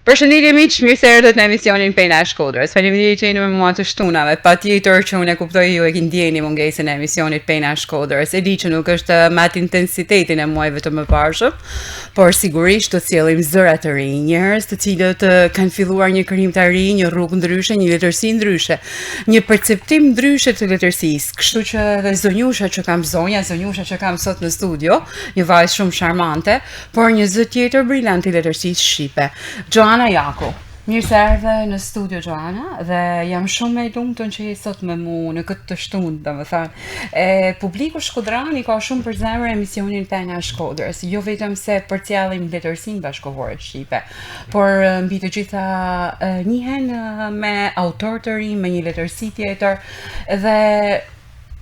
Përshëndetje miq, mirë se erdhët në emisionin Pena e Shkodrës. Faleminderit që jeni me mua të shtunave. Patjetër që unë e kuptoj ju e ndjeni mungesën e emisionit Pena e Shkodrës. E di që nuk është me atë intensitetin e muajve të mëparshëm, por sigurisht të sjellim zëra të rinj, njerëz të cilët kanë filluar një krim të ri, një rrugë ndryshe, një letërsi ndryshe, një perceptim ndryshe të letërsisë. Kështu që edhe zonjusha që kam sot në studio, një vajzë shumë charmante, por një zë tjetër brillant i letërsisë shqipe. Joana Jaku. Mirë se erdhe në studio, Joana, dhe jam shumë e lumtur që je sot me mua në këtë të shtunë, domethënë. Publiku shkodran i ka shumë për zemër emisionin Pena e Shkodrës, jo vetëm se përcjellim letërsinë bashkëkohore shqipe, por mbi të gjitha njihen me autor të ri, me një letërsi tjetër, dhe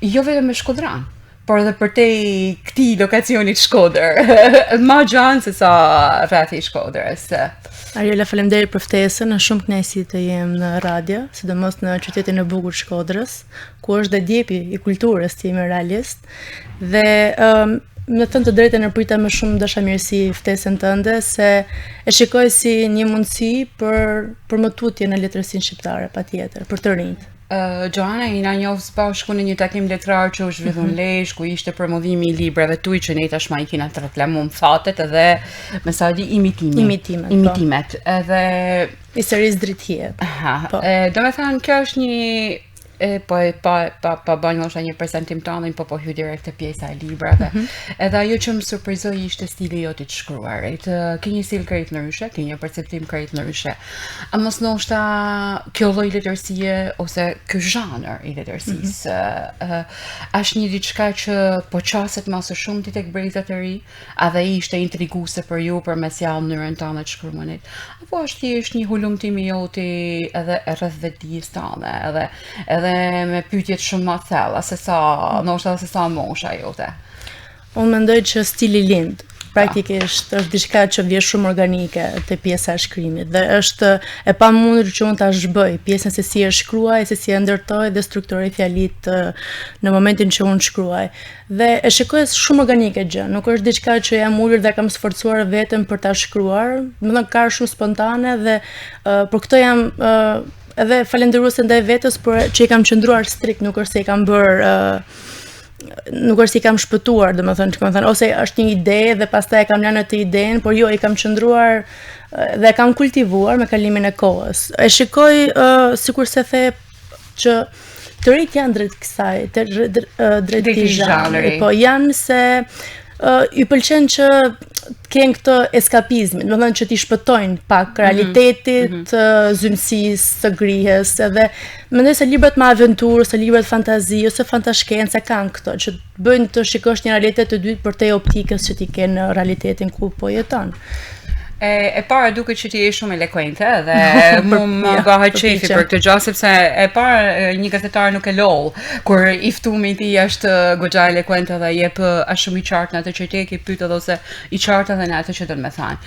jo vetëm me Shkodran, por edhe përtej këtij lokacionit Shkodër, ma gjanë se sa rreth i Shkodrës. Ariela, faleminderit për ftesën, është shumë kënaqësi të jem në radio, sidomos në qytetin e bukur Shkodrës, ku është dhe djepi i kulturës, ti jemi realist, dhe në thënë të drejtën e prita me shumë dashamirësi ftesën tënde, se e shikoj si një mundësi për përmëtutje në letërsinë shqiptare, patjetër, për të rinjt. Joana, i na njohë së bashku në një takim letrar që u zhvillon Lezhë, ku ishte promovimi i librave tuaj që ne tashmë i kena të reklamum fatet edhe me sa di imitimet. Edhe i serisë Drithiet. Do me thënë, kjo është një po bëjnë një prezentim tonin, po hyu direkt te pjesa e librave. Edhe ajo që më surprizoi ishte stili jotit të shkruarit. Ke një stil krejt ndryshe, ke një perceptim krejt ndryshe. A mos ndoshta kjo lloj letërsie ose ky zhanër i letërsisë është një diçka që po qaset më së shumti tek brezat e ri, a dhe ishte intriguese për ju përmes mënyrën tonë të shkruanit. Apo është thjesht një hulumtim i joti edhe rreth vetdijes tonë, edhe me pyetjet shumë më thella se sa mosha jote. Unë mendoj që stili lind praktikisht është diçka që vjen shumë organike te pjesa e shkrimit dhe është e pamundur që unë ta zhbëj pjesën se si e shkruaj, se si e ndërtoj dhe strukturoj fjalit në momentin që unë shkruaj. Dhe e shikoj shumë organike gjë, nuk është diçka që jam ulur dhe kam sforcuar veten për ta shkruar, domethënë ka shumë spontane dhe për këtë jam edhe falenderuese ndaj vetes për që i kam qëndruar strikt, nuk është se i kam bërë nuk është se i kam shpëtuar, domethënë ose është një ide dhe pastaj e kam lënë atë idenë, por jo, i kam qëndruar dhe e kam kultivuar me kalimin e kohës. E shikoj sikurse the që të rit janë drejt kësaj, drejt këtij zhanri, po janë se i pëlqen që kenë këtë eskapizmin, domethënë që t'i shpëtojnë pak realitetit, zymësisë, së grihes, edhe mendoj se librat me aventurë, se librat fantazi ose fantashkencë kanë këto, që të bëjnë të shikosh një realitet të dytë përtej optikës që ti ke në realitetin ku po jeton. E para duket që ti je shumë elekuente dhe më bëhet qefi për këtë gjë, sepse e para një gazetar nuk e loll kur i ftumi i tij është goxha elekuente dhe jep as shumë i qartë në atë që ti e ke pyetur ose i qartë edhe në atë që do të më thënë.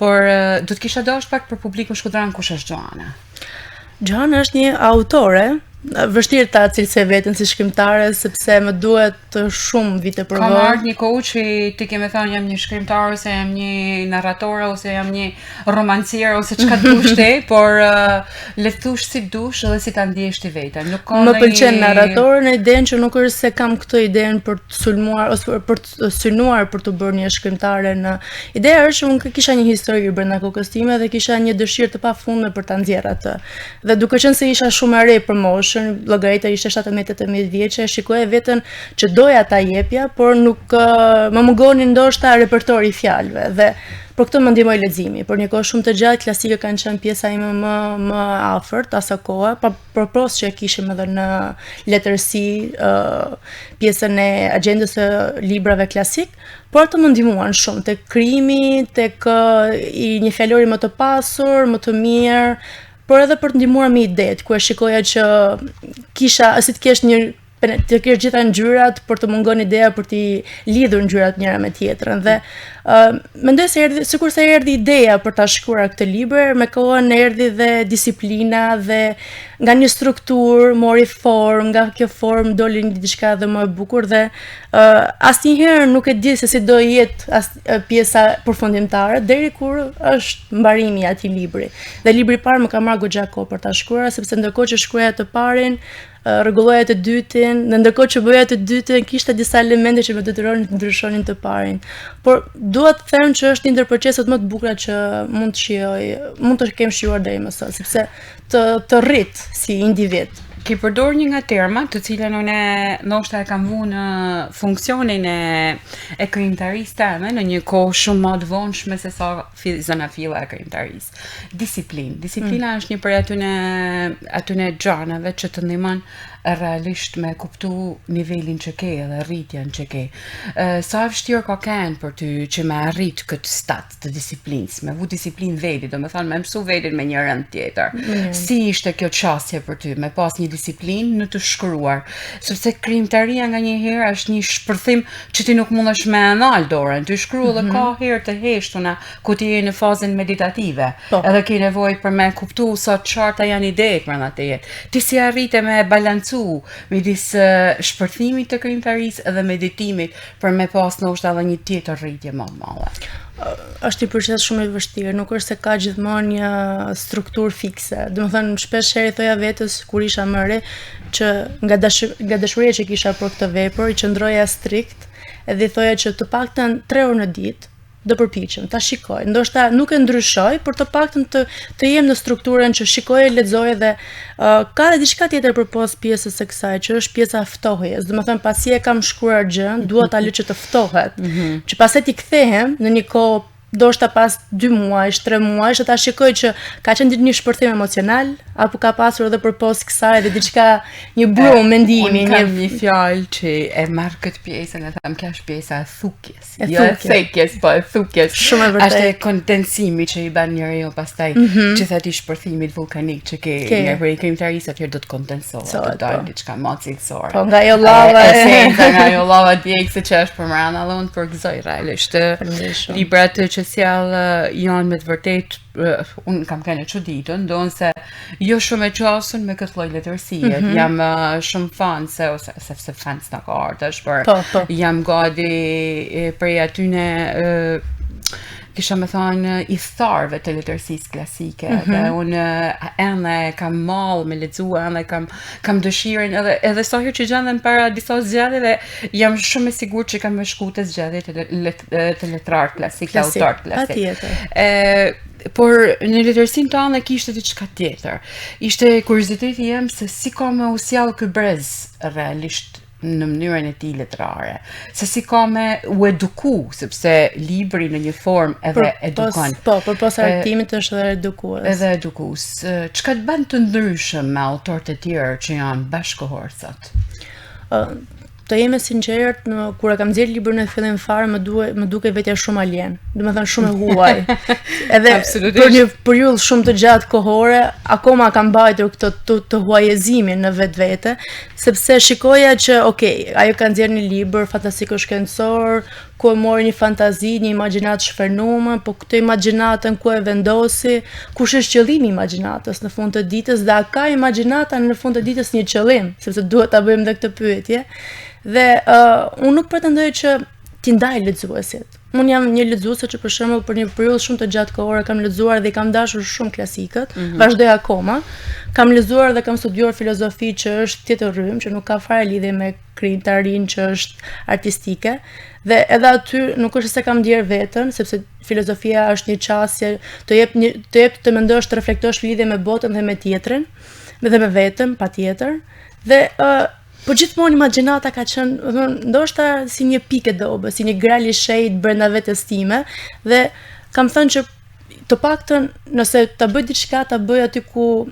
Por do të kisha dashur pak për publikun shkodran kush është Joana. Joana është një autore. Vështirë ta cilësoj veten si shkrimtare sepse më duhet shumë vite përvojë. Kam ardhur një kohë që ti ke më thënë jam një shkrimtar ose jam një narratore ose jam një romancier ose çka dush ti, por le të thush si dush edhe si ta ndjesh ti veten. Nuk ka më pëlqen narratori në idenë që nuk është se kam këtë idenë për të sulmuar ose për të synuar për të bërë një shkrimtare në ideja është që unë kisha një histori brenda kokës time dhe kisha një dëshirë të pafundme për ta nxjerrë atë. Dhe duke qenë se isha shumë e re për moshë, llogarita ishte 17-18 vjeçe, shikoja veten që doja ta jepja, por nuk më mungonin ndoshta repertori i fjalëve dhe për këtë më ndihmoi leximi. Për një kohë shumë të gjatë klasike kanë qenë pjesa ime më afërt asa koha, përpos që e kishim edhe në letërsi pjesën e agjendës së librave klasik, por të më ndihmuan shumë tek krijimi, tek një fjalori më të pasur, më të mirë, por edhe për të ndihmuar me idetë, ku e shikoja që kisha, si të kesh një të kesh gjitha ngjyrat për të mungon ideja për të lidhur ngjyrat njëra me tjetrën dhe mendoj se sikurse erdhi ideja për ta shkruar këtë libër, me kohën erdhi dhe disiplina dhe nga një strukturë mori formë, nga kjo formë doli diçka edhe më e bukur dhe asnjëherë nuk e di se si do jetë pjesa përfundimtare deri kur është mbarimi i atij libri. Dhe libri i parë më ka marrë goxha kohë për ta shkruar sepse ndërkohë që shkruaja të parin rregulloja të dytin, dhe ndërkohë që bëja të dytin, kishte disa elemente që më detyronin të ndryshonin të parin. Por dua të them që është një ndër proceset më të bukura që mund të kem shijuar deri më sot, sepse të rrit si individ. Ki përdor një nga termat të cilën unë ndoshta e kam vu në funksionin e krijimtarisë teme në një kohë shumë më të vonshme se sa zona filla e krijimtarisë. Disiplina është një për atyne gjanave që të ndihmon realisht me kuptu nivelin që ke dhe rritjen që ke. Sa vështirë ka kenë për ty që me arrit këtë stat të disiplinës, me vu disiplinë veti, do me thonë me mësu vetin me një rënd tjetër. Si ishte kjo qasje për ty, me pas një disiplinë në të shkruar, sepse krijimtaria nga një herë është një shpërthim që ti nuk mundesh me anal dorën, ty shkruaj dhe ka herë të heshtuna ku ti je në fazën meditative, edhe ke nevojë për me kuptu sa qarta janë idetë brenda teje. Ti si arrite me balancu midis shpërthimit të krijimtarisë dhe meditimit për me pas ndoshta edhe një tjetër rritje më të madhe? Është një proces shumë i vështirë, nuk është se ka gjithmonë një strukturë fikse. Domethënë shpesh herë thoja vetes kur isha më re që nga dashuria që kisha për këtë vepër, i qëndroja strikt edhe i thoja që të paktën 3 orë në ditë do përpiqem, ta shikoj. Ndoshta nuk e ndryshoj, por të paktën të jem në strukturën që shikoj, lexoj dhe ka edhe diçka tjetër përpos pjesës së kësaj, që është pjesa e ftohjes. Domethënë pasi e kam shkruar gjën, dua ta lë që të ftohet. Që pastaj ti kthehem në një kohë ndoshta pas 2 muajsh, 3 muajsh, ta shikoj që ka qenë një shpërthim emocional, apo ka pasur edhe përpos kësaj dhe diçka, një brum mendimi. Unë kam një fjalë që e marr këtë pjesën, e them kjo është pjesa e thukjes. Jo e thekjes, po e thukjes. Shumë e vërtetë. Është e kondensimi që i bën njeriu pastaj që thati shpërthimit vulkanik që ke nga krijimtarisë atëherë do të kondensohet, do dalë diçka më cilësore. Po nga ajo lava, nga ajo lava djegëse që është për mbrana dhe unë përgëzoj realisht. Librat që sjell janë me të vërtet, unë kam kene çuditën, ndonë se jo shumë e qasën me këtë lloj letërsie. Jam shumë fan se fans në ka artësh, por jam gati prej atyne kisha me thonë i tharve të letërsisë klasike, dhe unë ende kam mall me lexua, ende kam dëshirën edhe sa herë që gjendem para disa zgjedhjeve, jam shumë e sigurt që kam me shku te zgjedhjet të letrar klasik, të autor klasik. Por në letërsinë tonë kishte diçka tjetër. Ishte kurioziteti jem se si ka me u sjell ky brez realisht në mënyrën e tij letrare. Se si ka me u eduku, sepse libri në një formë edhe edukon. Përpos artimit është edhe edukues. Edhe edukues. Çka të bën të ndryshëm me autorët e tjerë që janë bashkëkohor sot? Të jemi sinqert, kur e kam nxjerr librin në fillim fare më duke vetja shumë alien. Domethënë shumë e huaj. Edhe për një periudhë shumë të gjatë kohore, akoma kam mbajtur këtë të huajezimin në vetvete, sepse shikoja që ajo ka nxjerrë një libër fantastiko-shkencor, ku e mori një fantazi, një imagjinat shfernuar, po këtë imagjinatën ku e vendosi, kush është qëllimi i imagjinatës në fund të ditës, dhe a ka imagjinata në fund të ditës një qëllim, sepse duhet ta bëjmë edhe këtë pyetje. Dhe unë nuk pretendoj që t'i ndaj lexuesit. Unë jam një lexuese që për shembull për një periudhë shumë të gjatë kohore kam lexuar dhe kam dashur shumë klasikët, vazhdoj akoma. Kam lexuar dhe kam studiuar filozofi që është tjetër rrym, që nuk ka fare lidhje me krijimtarinë që është artistike, dhe edhe aty nuk është se kam ndier veten, sepse filozofia është një çështje të jep të mendosh, të reflektosh lidhje me botën dhe me tjetrën, dhe me veten, patjetër. Dhe po gjithmonë imagjinata ka qenë, ndoshta si një pikë dobe, si një gral i shejt brenda vetes time, dhe kam thënë që të paktën nëse ta bëj diçka, ta bëj aty ku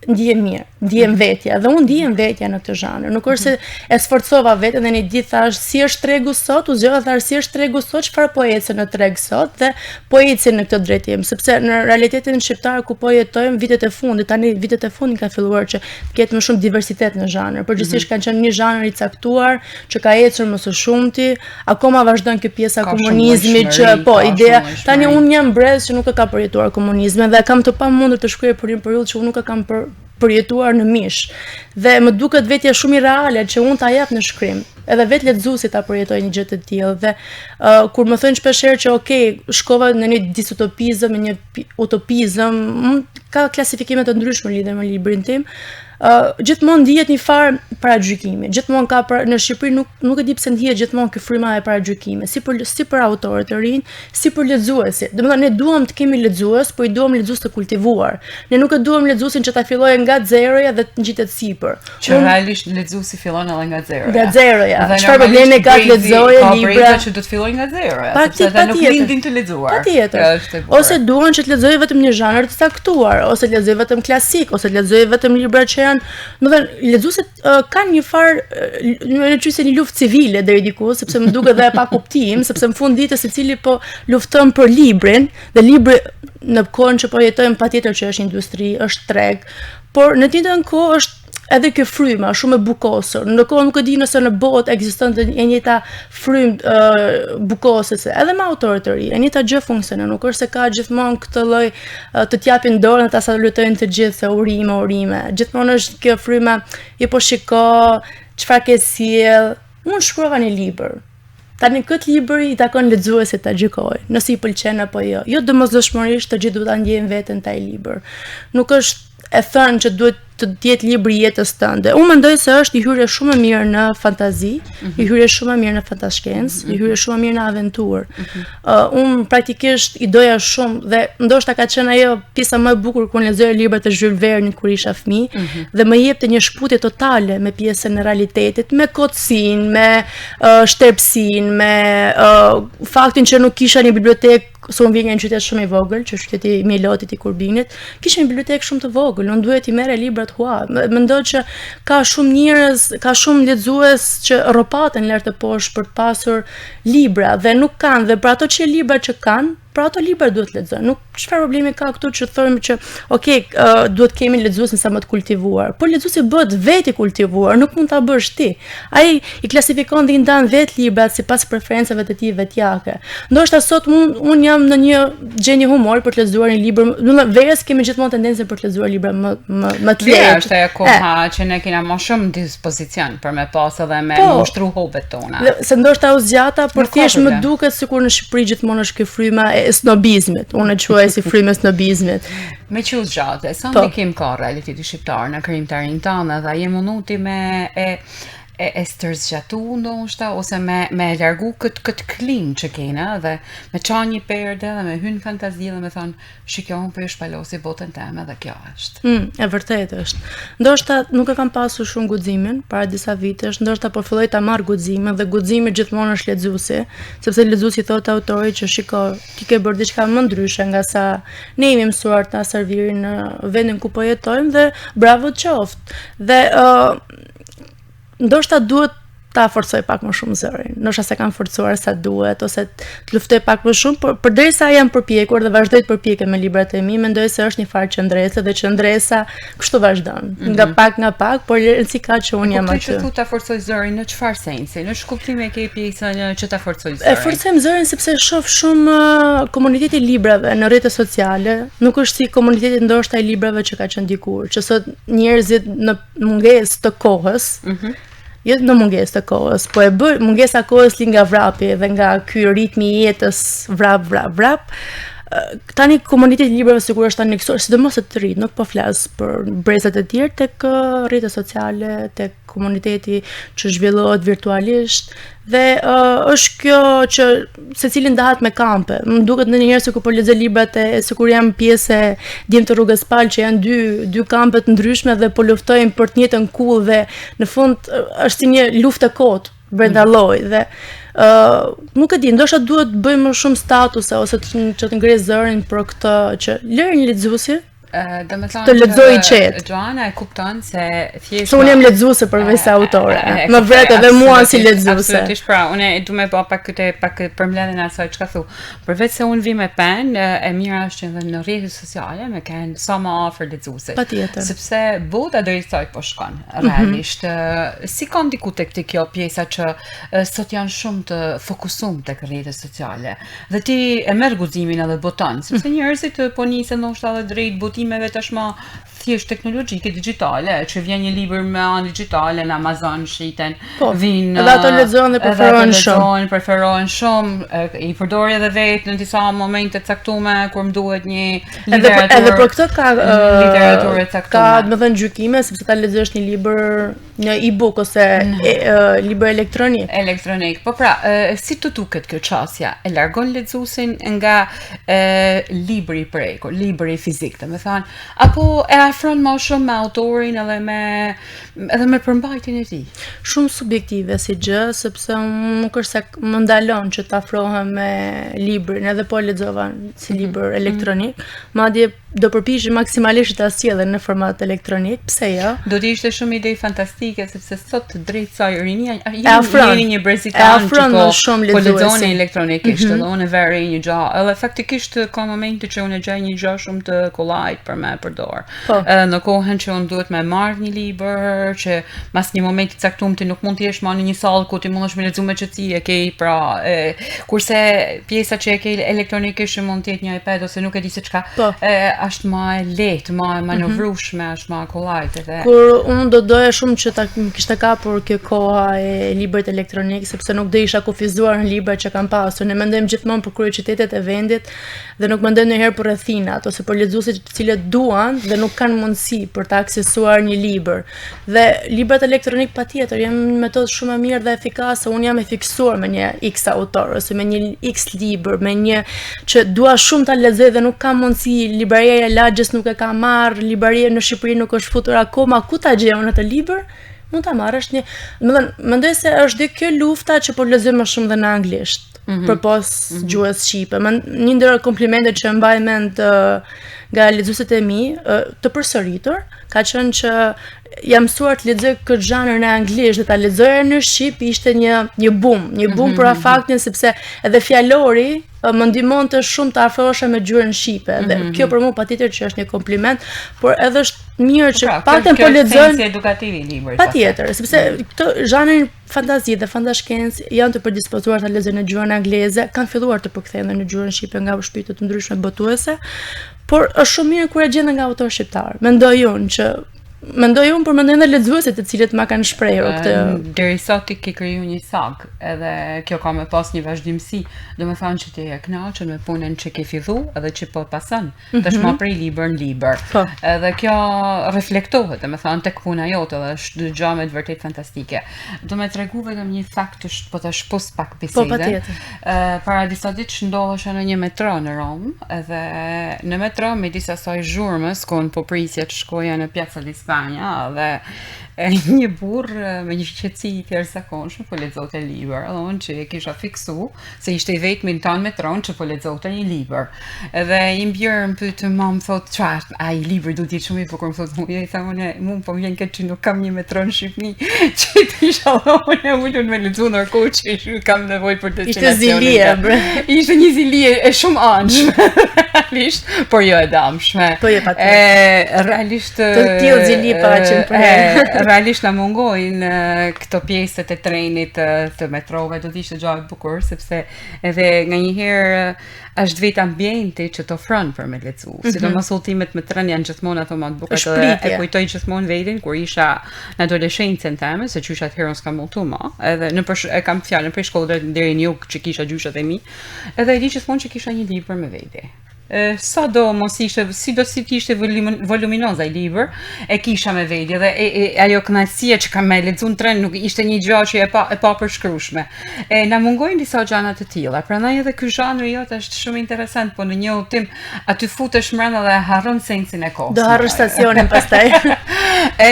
ndihem mirë, ndihem vetja dhe unë ndihem vetja në këtë zhanër. Nuk është se e sforcova veten dhe një ditë thash si është tregu sot, u zgjodha thash si është tregu sot, çfarë po ecën në treg sot dhe po ecën në këtë drejtim, sepse në realitetin shqiptar ku po jetojmë vitet e fundit, tani vitet e fundit ka filluar që të ketë më shumë diversitet në zhanër. Përgjithsisht kanë qenë një zhanër i caktuar që ka ecur më së shumti, akoma vazhdon kjo pjesa komunizmit që po ideja tani unë jam brez që nuk e ka përjetuar komunizmin dhe kam të pamundur të shkruaj për një periudhë që unë nuk e kam përjetuar në mish. Dhe më duket vetja shumë irreale që unë ta jap në shkrim. Edhe vetë lexuesi ta përjetoj një gjë të tillë dhe kur më thënë shpeshherë që okay, shkova në një distopizëm, në një utopizëm, ka klasifikime të ndryshme lidhur me librin tim. Gjithmonë ndihet një farë paragjykimi. Gjithmonë ka në Shqipëri nuk e di pse ndihet gjithmonë ky fryma e paragjykimit, si për autorët e rinj, si për lexuesit. Domethënë ne duam të kemi lexues, po i duam lexues të kultivuar. Ne nuk e duam lexuesin që ta fillojë nga zeroja dhe të ngjitet sipër. Që realisht lexuesi fillon edhe nga zeroja. Nga zeroja. Çfarë problemi ka të lexojë libra që do të fillojë nga zeroja, sepse ata nuk lindin të lexuar. Patjetër. Ose duan që të lexojë vetëm një zhanër të caktuar, ose të lexojë vetëm klasik, ose të lexojë vetëm libra që më thënë, lexuesit kanë një farë në çështje një luftë civile deri diku, sepse më duket dhe e pa kuptim, sepse në fund ditës secili po lufton për librin, dhe libri në kohën që po jetojmë patjetër që është industri, është treg, por në të njëjtën kohë është edhe kjo fryma shumë e bukosur. Ndërkohë nuk e di nëse në botë ekziston e njëjta frymë bukosëse, edhe me autorë të ri, e njëjta gjë funksionon, nuk është se ka gjithmonë këtë lloj të t'japin dorën dhe ta salutojnë të gjithë se urime. Gjithmonë është kjo fryma, i po shiko, çfarë ke sjell. Unë shkruava një libër. Tani këtë libër i takon lexuesit ta gjykojë, nëse i pëlqen apo jo. Jo domosdoshmërisht të gjithë duhet ta ndjejnë veten taj libër. Nuk është e thënë që duhet të jetë libri i jetës tënde. Unë mendoj se është një hyrje shumë e mirë në fantazi, një hyrje shumë e mirë në fantashkencë, një hyrje shumë e mirë në aventurë. Unë praktikisht i doja shumë dhe ndoshta ka qenë ajo pjesa më e bukur kur lexoja librat e Jules Verne kur isha fëmijë dhe më jepte një shkputje totale me pjesën e realitetit, me kotësinë, me shtërpsinë, me faktin që nuk kisha një bibliotekë. Se unë vjen nga një qytet shumë i vogël, që është qyteti i Milotit i Kurbinit, kishte një bibliotekë shumë të vogël, unë duhet i merre librat hua. Mendoj që ka shumë njerëz, ka shumë lexues që rropaten lart të poshtë për të pasur libra dhe nuk kanë, dhe për ato që libra që kanë, për ato libra duhet lexojnë. Nuk çfarë problemi ka këtu që thonë që okay, duhet kemi lexuesin sa më të kultivuar. Por lexuesi bëhet vetë i kultivuar, nuk mund ta bësh ti. Ai i klasifikon dhe i ndan vetë librat sipas preferencave të tij vetjake. Ndoshta sot unë jam në një gjendje humori për të lexuar një libër, domethënë verës kemi gjithmonë tendencën për të lexuar libra më të lehtë. Është ajo koha që ne kemi më shumë dispozicion për me pas edhe me ushtru hobet tona. Se ndoshta u zgjata, por thjesht më duket sikur në Shqipëri gjithmonë është kjo fryma e snobizmit. Unë e quaj si frymë e snobizmit. Me që u zgjate, sa ndikim ka realiteti shqiptar në krijimtarinë tonë dhe je munduti me e stërzgjatu ndoshta ose me largu këtë klim që kena dhe me çan një perde dhe me hyn fantazi dhe me thon shikoj po e shpalosi botën teme dhe kjo është. E vërtetë është. Ndoshta nuk e kam pasur shumë guximin para disa vitesh, ndoshta po filloj ta marr guximin dhe guximi gjithmonë është lexuesi, sepse lexuesi thotë autorit që shikoj, ti ke bërë diçka më ndryshe nga sa ne jemi mësuar ta servirin në vendin ku po jetojmë dhe bravo qoftë. Dhe ndoshta duhet ta forcoj pak më shumë zërin. Ndoshta se kam forcuar sa duhet ose të luftoj pak më shumë, por përderisa jam përpjekur dhe vazhdoj të përpjekem me librat e mi, mendoj se është një farë qëndrese dhe qëndresa kështu vazhdon. Nga pak, por rëndësi ka që unë jam aty. Po ti ta forcoj zërin në çfarë sensi? Në shkuptim e ke pjesën që ta forcoj zërin. E forcojm zërin sepse shoh shumë komuniteti i librave në rrjetet sociale, nuk është si komuniteti ndoshta i librave që ka qenë dikur, që sot njerëzit në mungesë të kohës, jo në mungesë të kohës, po e bë mungesa e kohës li nga vrapi dhe nga ky ritmi i jetës vrap. Tani komuniteti i librave sigurisht tani kësaj, sidomos të rinj, nuk po flas për brezat e tjerë tek rrjetet sociale, tek komuniteti që zhvillohet virtualisht dhe është kjo që secili ndahet me kampe. Më duket ndonjëherë se kur po lexoj librat sikur jam pjesë e Djem të rrugës Pal që janë dy kampe të ndryshme dhe po luftojnë për të njëjtën kull dhe në fund është si një luftë e kotë brenda lloj dhe nuk e di, ndoshta duhet bëjmë më shumë statuse ose që të ngrej zërin për këtë që lërin lexuesi të lexoj qetë. Joana e kupton se thjesht unë jam lexuese përveç se autore. Më vret edhe mua si lexuese. Absolutisht, pra, unë du me bë pak përmbledhjen e asaj çka thu. Përveç se unë vi me penë, e mira është edhe në rrjetet sociale me kanë sa më afër lexuesit. Patjetër. Sepse bota deri sa po shkon. Realisht, si ka ndiku tek kjo pjesa që sot janë shumë të fokusuar tek rrjetet sociale. Dhe ti e merr guximin edhe boton, sepse njerëzit po nisen ndoshta edhe drejt botimeve tashmë thjesht teknologjike digjitale, që vjen një libër me anë digjitale në Amazon shiten, vinë edhe ato lexojnë dhe preferojnë shumë, i përdor edhe vetë në disa momente të caktuara kur më duhet një literaturë. Edhe për këtë ka literaturë caktuar. Ka, domethënë, gjykime sepse ta lexosh një libër në e-book ose libër elektronik. Elektronik. Po pra, si të duket kjo çësia? E largon lexuesin nga libri i prekur, libri fizik, domethënë, apo e afron më shumë me autorin edhe me përmbajtjen e tij. Shumë subjektive si gjë, sepse nuk është se më ndalon që të afrohem me librin, edhe po lexova si libër elektronik, madje do përpiqem maksimalisht ta sjell në format elektronik, pse jo? Do të ishte shumë ide fantastike sepse sot drejt sa rinia jeni një brezitan që po lexon elektronikisht, edhe unë veri një gjë, edhe faktikisht ka momente që unë gjej një gjë shumë të kollajt për me përdor. Në kohën që unë duhet me marrë një libër që mas një momenti caktuar ti nuk mund të jesh më në një sallë ku ti mundesh me lexuar me qetësi, e ke pra kurse pjesa që e ke elektronikisht mund të jetë një iPad ose nuk e di se çka, është më e lehtë, më e manovrueshme, është më kollajt edhe. Kur unë do doja shumë që ta kishte kapur kjo koha e librit elektronik, sepse nuk do isha kufizuar në libra që kam pasur. Ne mendojmë gjithmonë për kuriozitetet e vendit dhe nuk mendojmë ndonjëherë për rrethinat ose për lexuesit të cilët duan dhe nuk kanë mundësi për ta aksesuar një libër. Dhe librat elektronik patjetër janë një metodë shumë e mirë dhe efikase. Unë jam e fiksuar me një X autor ose me një X libër, me një që dua shumë ta lexoj dhe nuk kam mundësi. Libraria e Lagjës nuk e ka marrë, libraria në Shqipëri nuk është futur akoma, ku ta gjej unë atë libër? Mund ta marrësh një, mendoj se është dhe kjo lufta që po lexoj më shumë dhe në anglisht. Përpos gjuhës shqipe. Një ndër komplimentet që mbaj mend nga lexuesit e mi, të përsëritur, ka qenë që jam mësuar të lexoj këtë zhanër në anglisht dhe ta lexoja në shqip ishte një boom për faktin sepse edhe fjalori më ndihmonte shumë të afrohesha me gjuhën shqipe dhe kjo për mua patjetër që është një kompliment, por edhe është mirë që paktën po lexojnë edukative libri. Patjetër, sepse këtë zhanrin fantazi dhe fantashkencë janë të predispozuar ta lexojnë në gjuhën angleze, kanë filluar të përkthehen në gjuhën shqipe nga shpirtë të ndryshme botuese, por është shumë mirë kur e gjen nga autor shqiptar. Mendoj unë, por mendojnë dhe lexuesit të cilët ma kanë shprehur këtë. Deri sot ti ke kriju një sag, edhe kjo ka me pas një vazhdimsi, do me thonë që ti e kënaqur me punën që ke fillu, edhe që po pason, tashmë prej libër në libër. Edhe kjo reflektohet, do me thonë tek puna jote, dhe është gjë me të vërtet fantastike. Do me tregu vetëm një fakt, po ta shpos pak bisedën. Po patjetër. Para disa ditësh ndodhesha në një metro në Rom, edhe në metro midis asaj zhurmës, ku po prisja të shkoja në Piazza di Spagna dhe një burr me një qetësi të jashtëzakonshme po lexonte libër, edhe unë që e kisha fiksu se ishte i vetmi në tan metron që po lexonte një libër. Edhe i mbjër më pyet mam thot çfarë, ai libri duhet të jetë shumë i bukur, më thot mua, i thamë unë, mua po vjen këtë që nuk kam një metron në Shqipëri, që ti isha unë ulur me lexuar ndërkohë që kam nevojë për destinacionin. Ishte zilie, ishte një zilie e shumë anshme, realisht, por jo e damshme. Po jo patjetër. Realisht të tillë zilie pa qenë për realisht na mungojnë këto pjesët e trenit të metrove, do të ishte gjë e bukur sepse edhe nganjëherë është vetë ambienti që të ofron për me lexu. Sidomos ultimet me tren janë gjithmonë ato më të bukura. E kujtoj gjithmonë veten kur isha në adoleshencën time, se qysha atëherë unë s'kam multu më, edhe e kam fjalën për shkollën deri në jug që kisha gjyshat e mi, edhe e di gjithmonë që kisha një libër me vete. Sa do mos ishte, si ishte voluminoz ai libër, e kisha me vete dhe ajo kënaqësia që kam me lexuar në tren nuk ishte një gjë që e pa përshkrueshme. Na mungojnë disa gjëra të tilla. Prandaj edhe ky zhanër jot është shumë interesant, po në një udhtim aty futesh brenda dhe harron sensin e kohës. Do harrosh stacionin pastaj.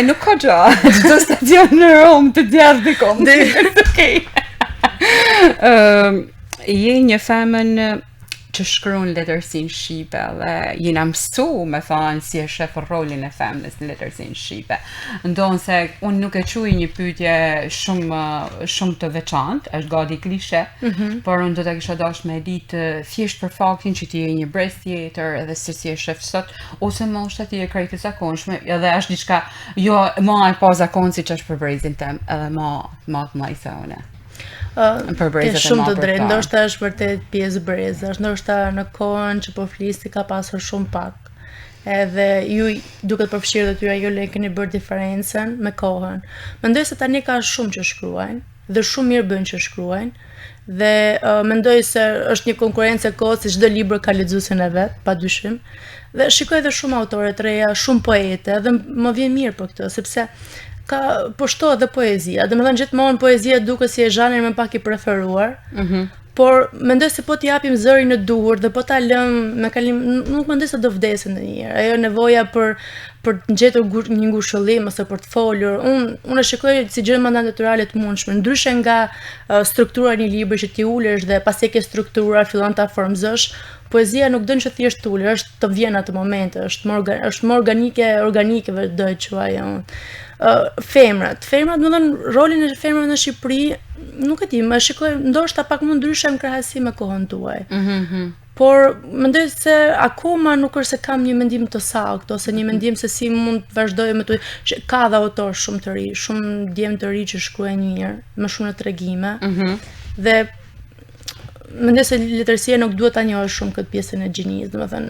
Nuk ka gjë. Çdo stacion në Rom të djath dikon. Okej. Je një femën që shkruan letërsinë shqipe dhe jena mësu me thënë si e shef rolin e femnës në letërsinë shqipe. Ndonë se unë nuk e quaj një pyetje shumë të veçantë, është gati klishe, por unë do të kisha dashur me ditë thjesht për faktin që ti je një brez tjetër edhe se si e shef sot, ose moshta ti e krejt e zakonshme, edhe është diçka jo ma e pa zakon si që është për brezin tem, edhe ma të i thone. Ke shumë të drejtë, ndoshta është vërtet pjesë brezësh, ndoshta në kohën që po flisi ka pasur shumë pak. Edhe ju duket përfshirë dhe tyra ju le keni bërë diferencën me kohën. Mendoj se tani ka shumë që shkruajnë, dhe shumë mirë bëjnë që shkruajnë, dhe mendoj se është një konkurrencë e kohës se çdo libër ka lexuesin e vet, padyshim. Dhe shikoj edhe shumë autore të reja, shumë poete, dhe më vjen mirë për këtë, sepse po shtohet dhe poezia. Domethënë gjithmonë poezia duket si e zhanri më pak i preferuar. Por mendoj se po t'i japim zërin në duhur dhe po ta lëm me kalim, nuk mendoj se do vdesin ndonjëherë. Ajo nevoja për të gjetur një ngushëllim ose për të folur, unë e shikoj si gjë më natyrale të mundshme, ndryshe nga struktura e një libri që ti ulesh dhe pasi ke strukturar fillon ta formëzosh. Poezia nuk dën që thjesht ulesh, është të vjen atë moment, është më organike do e quaj unë. Femrat, më thënë rolin e femrave në Shqipëri, nuk e di, më shikoj ndoshta pak më ndryshe në krahasim me kohën tuaj. Por mendoj se akoma nuk është se kam një mendim të saktë ose një mendim se si mund të vazhdoj me të ka dhe autor shumë të ri, shumë djemë të ri që shkruajnë mirë, më shumë në tregime. Dhe mendoj se letërsia nuk duhet ta njohësh shumë këtë pjesën e gjinisë, domethënë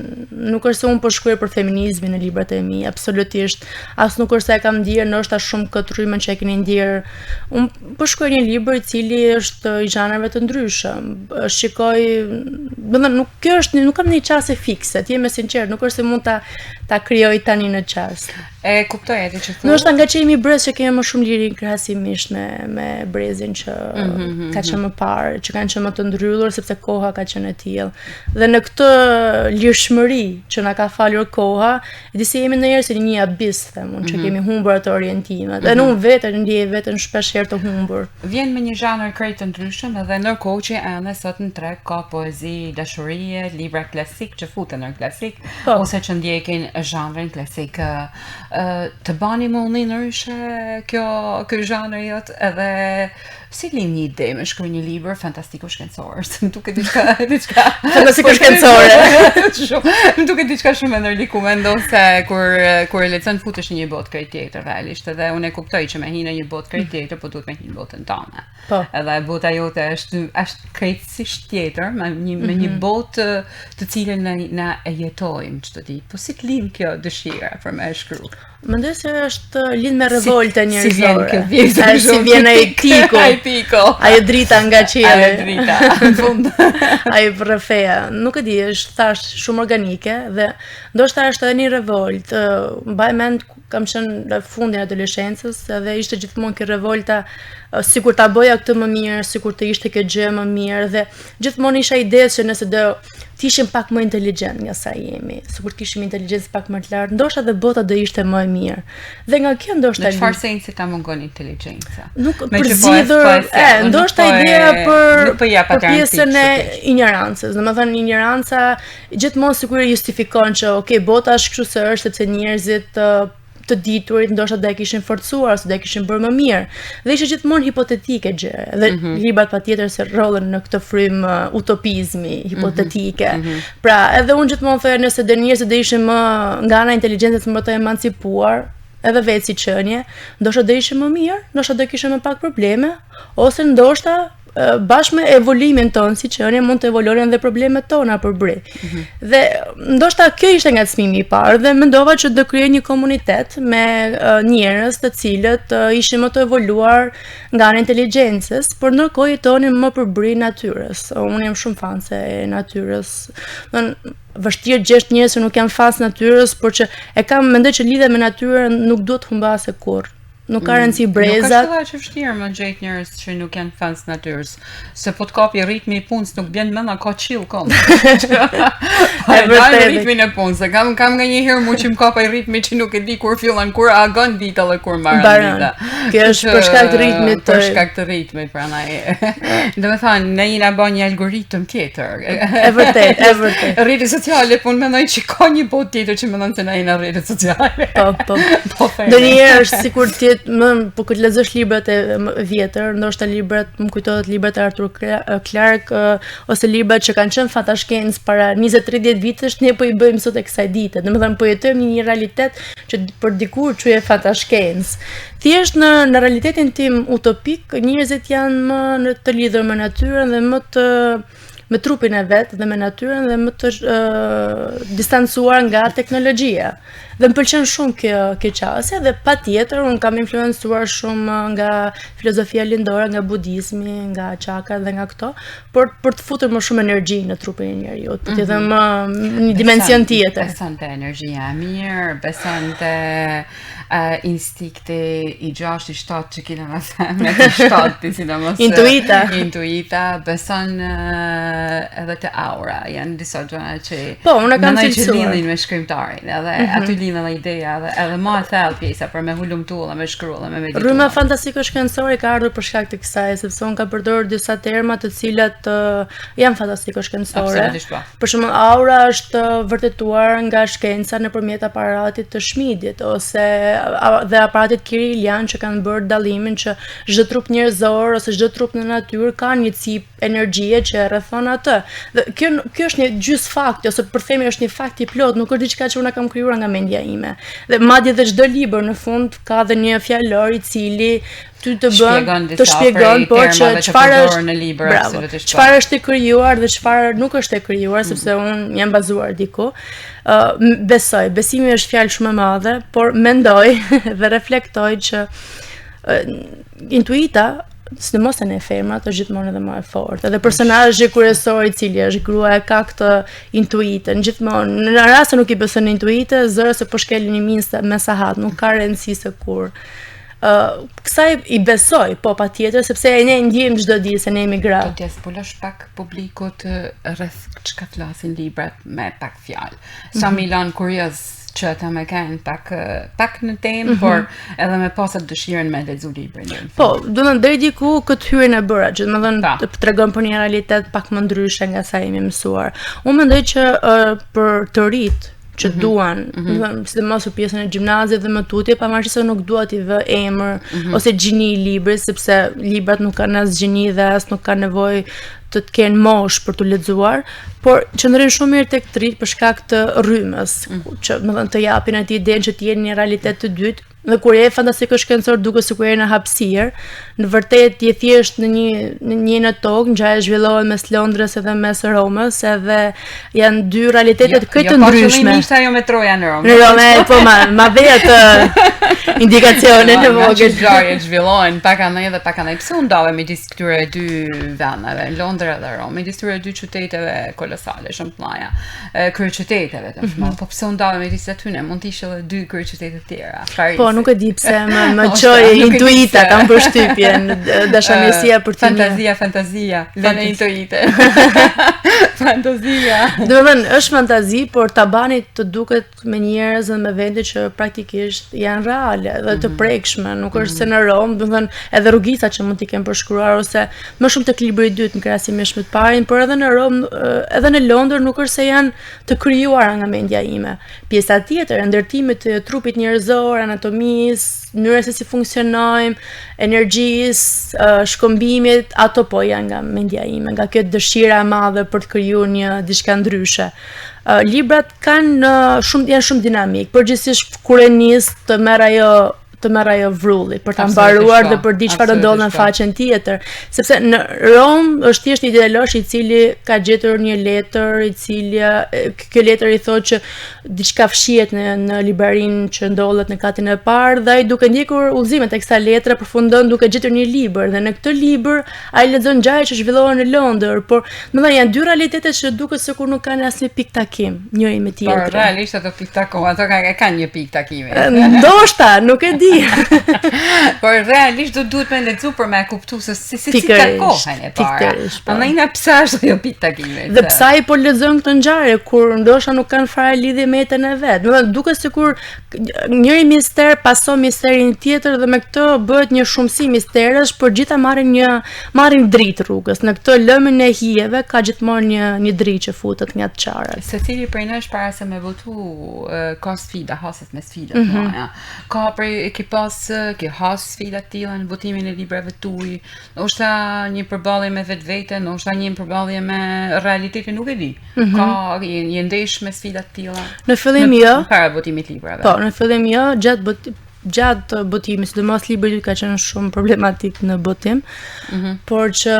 nuk është se unë po shkruaj për feminizmin në librat e mi, absolutisht, as nuk është se e kam ndier ndoshta shumë këtë rrymën që e keni ndier. Unë po shkruaj një libër i cili është i zhanreve të ndryshëm. Shikoj, domethënë nuk kam një çast fikse, të jem sinqert, nuk është se mund ta krijoj tani në çast. E kuptoj atë që thua. Ndoshta nga që jemi brez që kemi më shumë liri krahasimisht me brezin që ka qenë më parë, që kanë qenë më të ndryllur sepse koha ka qenë e tillë. Dhe në këtë lirshmëri që na ka falur koha, e di se jemi ndonjëherë si një abis, them unë, që kemi humbur ato orientimet. Dhe unë vetë ndjej veten shpesh herë të humbur. Vjen me një zhanër krejt të ndryshëm edhe ndërkohë që ende sot në treg ka poezi, dashurie, libra klasik që futen në klasik, ose që ndjekin zhanrin klasik. Të bani më unë nërëshe kjo zhanër jot edhe si lim një ide me shkruaj një libër fantastiko shkencor. Më duket diçka fantastiko shkencore. Më duket diçka shumë e ndërlikuar, ndonse kur e lexon futesh në një botë krejt tjetër realisht, edhe unë e kuptoj që me hinë në një botë krejt tjetër, po duhet me hinë në botën tënde. Edhe bota jote është krejtësisht tjetër, me një botë të cilën na e jetojmë çdo ditë. Po si lim kjo dëshira për me shkruar? Mendoj se është lind me revolte njerëzore. Si vjen ai piko. Ai drita nga qielli. Ai drita në fund. Ai rrefeja. Nuk e di, është thash shumë organike dhe ndoshta është edhe një revoltë. Mbaj mend kam qenë në fundin e adoleshencës dhe ishte gjithmonë kjo revolta sikur ta bëja këtë më mirë, sikur të ishte kjo gjë më mirë dhe gjithmonë isha ideës që nëse do të ishim pak më inteligjent nga sa jemi, sikur të kishim inteligjencë pak më të lartë, ndoshta dhe bota do ishte më e mirë. Dhe nga kjo ndoshta në çfarë sensi ta mungon inteligjenca? Nuk përzidhur, ndoshta ideja për pjesën e ignorancës. Domethënë ignoranca gjithmonë sikur justifikon që okay, bota është kështu se është sepse njerëzit të diturit ndoshta do e kishin forcuar ose do e kishin bërë më mirë. Dhe ishte gjithmonë hipotetike gjë. Dhe librat patjetër se rrollen në këtë frymë utopizmi hipotetike. Pra, edhe unë gjithmonë thoya nëse do njerëzit do ishin më nga ana inteligjencës më të emancipuar, edhe vetë si qenie, ndoshta do ishin më mirë, ndoshta do kishin më pak probleme, ose ndoshta bashkë me evoluimin tonë si qenie mund të evoluonin dhe problemet tona për bri. Dhe ndoshta kjo ishte ngacmimi i parë dhe mendova që do krijoj një komunitet me njerëz të cilët ishin më të evoluar nga ana e inteligjencës, por ndërkohë jetonin më për bri natyrës. Unë jam shumë fanse e natyrës. Vështirë gjesh njerëz që nuk janë fans natyrës, por që mendoj që lidhja me natyrën nuk duhet humbase kurrë. nuk ka rëndësi Nuk brezat. është që vështirë më gjejt njerëz që nuk janë fans natyrës. Se po të kapi ritmi i punës nuk bjen menda ka chill kom. E vërtetë. ritmin e punës. Se kam nga një herë mu që më kapaj ritmi që nuk e di kur fillan, kur agon dita dhe kur mbaron dita. Kjo është për shkak të ritmit. Për shkak të ritmit, prandaj. Do të thonë, ne jena bën një algoritëm tjetër. E vërtet. Rrjetet sociale, po mendoj që ka një botë tjetër që mendon se na jena rrjetet sociale. Po. Po Ndonjëherë është sikur të jetë po kur lexosh librat e vjetër, ndoshta librat më kujtohet librat e Arthur Clarke ose librat që kanë qenë fantashkencë para 20-30 vitesh, ne po i bëjmë sot e kësaj dite. Domethënë po jetojmë një realitet që për dikur quhet fantashkencë. Thjesht në realitetin tim utopik, njerëzit janë më të lidhur me natyrën dhe me trupin e vet dhe me natyrën dhe më të distancuar nga teknologjia. Dhe më pëlqen shumë kjo qasje dhe patjetër unë kam influencuar shumë nga filozofia lindore, nga budizmi, nga çakrat dhe nga këto, për të futur më shumë energji në trupin e njeriut, për të dhënë më një dimension tjetër. Beson te energjia e mirë, beson te instinkti i 6-7 që kena në femre, të 7 sidomos. Intuita, beson edhe te aura, janë disa gjëra që unë kam që lidhin me shkrimtarin, edhe aty lidhen edhe ideja, edhe më e thellë pjesa për me hulumtulla, me shkrualla, me medituar. Rryma fantastiko-shkencore ka ardhur për shkak të kësaj, sepse unë kam përdorur disa terma të cilat janë fantastiko-shkencore. Për shembull, aura është vërtetuar nga shkenca nëpërmjet aparatit të Schmidtit ose dhe aparatit kirilian që kanë bërë dallimin që çdo trup njerëzor ose çdo trup në natyrë ka një cip energjie që e rrethon atë. Dhe kjo është një gjys fakti ose për themi është një fakt i plot, nuk është diçka që unë kam krijuar nga mendja ime. Dhe madje dhe çdo libër në fund ka dhe një fjalor i cili ty të bën të shpjegon por që çfarë është e krijuar dhe çfarë nuk është e krijuar, sepse unë jam bazuar diku. Besimi është fjalë shumë e madhe, por mendoj dhe reflektoj që intuita, sidomos e femrat, është gjithmonë edhe më e fortë. Edhe personazhi kryesor i cili është grua e ka këtë intuitën. Gjithmonë, në rast se nuk i beson intuitë, zëra se po shkelin një me sahat, nuk ka rëndësi se kur. Kësaj i besoj, po patjetër, sepse ne ndjejmë çdo ditë se ne jemi gra. Do t'ja zbulush pak publikut rreth çka flasin librat me pak fjalë. Sa mi lan kurioz që ata më kanë pak në temë, por edhe me pasat dëshirën me lexu librin. Po, domethënë deri diku këtë hyrjen e bëra, që domethënë të tregon për një realitet pak më ndryshe nga sa jemi mësuar. Unë mendoj që për të rit që duan, sidomos për pjesën e gjimnazit dhe më tutje, pavarësisht se nuk dua t'i vë emër ose gjini i librit, sepse librat nuk kanë as gjini dhe as nuk kanë nevojë të kenë mosh për të lexuar, por qëndrojnë shumë mirë tek të rit për shkak të rrymës, që domethënë të japin atij idenë që të jenë një realitet të dytë. Dhe kur je fantastiko-shkencor duket sikur je në hapësirë, në vërtet je thjesht në një në tokë, ngjaja zhvillohet mes Londrës edhe mes Romës, edhe janë dy realitetet këtë ndryshme. Jo, ajo metroja në Romë. Në Romë, po ma vej atë indikacione në vogël. Ngjarjet zhvillohen pak anë dhe pak anë. Pse u ndave midis këtyre dy vendeve, Londra dhe Romë, midis këtyre dy qyteteve kolosale, shumë të mëdha, kryeqyteteve të mëdha. Po pse u ndave midis atyre? Mund të ishte edhe dy kryeqytete të tjera. Po, nuk e di pse më çoi intuita, kam përshtypjen, dashamirësia për të Fantazia, lënë intuite. Fantazia. Domethënë, është fantazi, por ta bani të duket me njerëz dhe me vende që praktikisht janë reale dhe të prekshme, nuk është se në Rom, domethënë, edhe rrugicat që mund t'i kemë përshkruar ose më shumë tek libri i dytë në krahasimisht me të parin, por edhe në Rom, edhe në Londër nuk është se janë të krijuara nga mendja ime. Pjesa tjetër e ndërtimit të trupit njerëzor, mënyrës se si funksionojmë, energjisë, shkëmbimit, ato po janë nga mendja ime, nga kjo dëshira e madhe për të krijuar një diçka ndryshe. Librat janë shumë dinamik, përgjithsisht kur e nis të merr ajo vrulli për ta mbaruar dhe për di çfarë do ndodh në faqen tjetër, sepse në Rom është thjesht një djalosh i cili ka gjetur një letër i cili kjo letër i thotë që diçka fshihet në librarinë që ndodhet në katin e parë dhe ai duke ndjekur udhëzimet e kësaj letre përfundon duke gjetur një libër dhe në këtë libër ai lexon ngjarje që zhvillohen në Londër, por domethënë janë dy realitete që duket sikur nuk kanë asnjë pikë takim njëri me tjetrin. Por realisht ato pikë takim, ato kanë një pikë takimi. Ndoshta, nuk e di. Por realisht duhet me lexu për me kuptu se si takohen e para. Andaj na pse është ajo pit takimit. Dhe pse ai po lexon këtë ngjarje kur ndoshta nuk kanë fare lidhje me jetën e vet. Do të duket sikur njëri mister pason misterin tjetër dhe me këtë bëhet një shumësi misterësh, por gjitha marrin dritë rrugës. Në këtë lëmën e hijeve ka gjithmonë një dritë që futet nga të çarët. Secili prej nesh para se me votu ka sfida, haset me sfida të mëdha. Ka prej ke has sfida të tilla në votimin e librave tuaj. Ndoshta një përballje me vetveten, ndoshta një përballje me realitetin, nuk e di. Ka një ndesh me sfida të tilla. Në fillim jo. Para votimit librave. Po, në fillim jo, gjatë botimit, sidomos libri ka qenë shumë problematik në botim, por që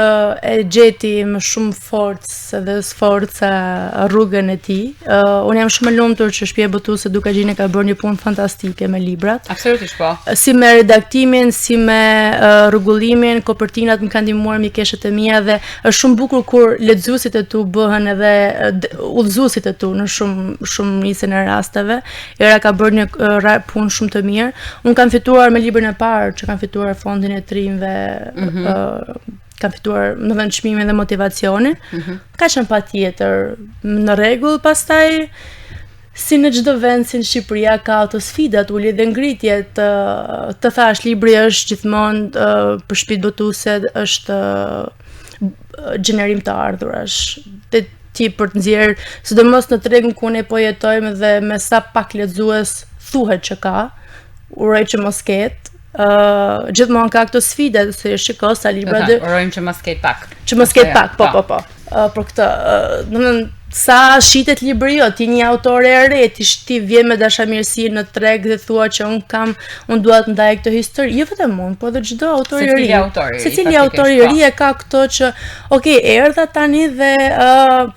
e gjeti më shumë forcë dhe sforca rrugën e tij. Unë jam shumë e lumtur që shtëpia botuese Duka Gjini ka bërë një punë fantastike me librat. Absolutisht po. Si me redaktimin, si me rregullimin, kopertinat më kanë ndihmuar mikeshët e mia dhe është shumë bukur kur lexuesit e tu bëhen edhe udhëzuesit e tu në shumë nisën e rasteve. Era ka bërë një punë shumë të mirë. Unë kam fituar me librin e parë, që kam fituar fondin e trimëve, kam fituar në çmimin dhe motivacionin. Ka qenë patjetër në rregull, pastaj si në çdo vend, si në Shqipëria ka ato sfidat, ulje dhe ngritje të thash, libri është gjithmonë për shtëpitë botuese është gjenerim të ardhurash. Ti për të nxjerrë, sidomos në tregun ku ne po jetojmë dhe me sa pak lexues thuhet që ka, uroj që mos ketë, gjithmonë ka këto sfide, se shiko sa libra urojmë që mos ketë pak. Që mos ketë pak, po. Për këtë, domethënë sa shitet libri jo, ti një autore e re, ti vjen me dashamirësi në treg dhe thua që unë dua të ndaj këtë histori, jo vetëm unë, po edhe çdo autor i ri. Secili autor i ri e ka këto që, erdha tani dhe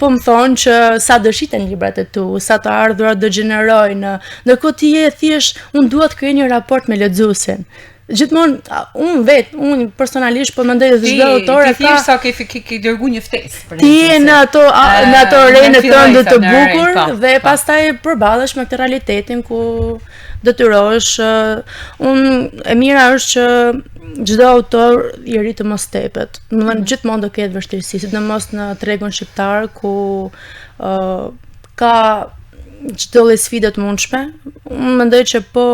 po më thonë që sa do shiten librat e tu, sa të ardhurat do gjenerojnë, ndërkohë ti je thjesht, unë dua të krijoj një raport me lexuesin. Gjithmonë, unë personalisht po mendoj se çdo autor ka sa ke dërguar një ftesë. Ti je në ato rene tënde të bukur dhe pastaj përballesh me këtë realitetin ku detyrohesh. E mira është që çdo autor i ri të mos tepet. Domethënë gjithmonë do ketë vështirësi, sidomos në tregun shqiptar ku ka çdo lloj sfide të mundshme. Unë mendoj që po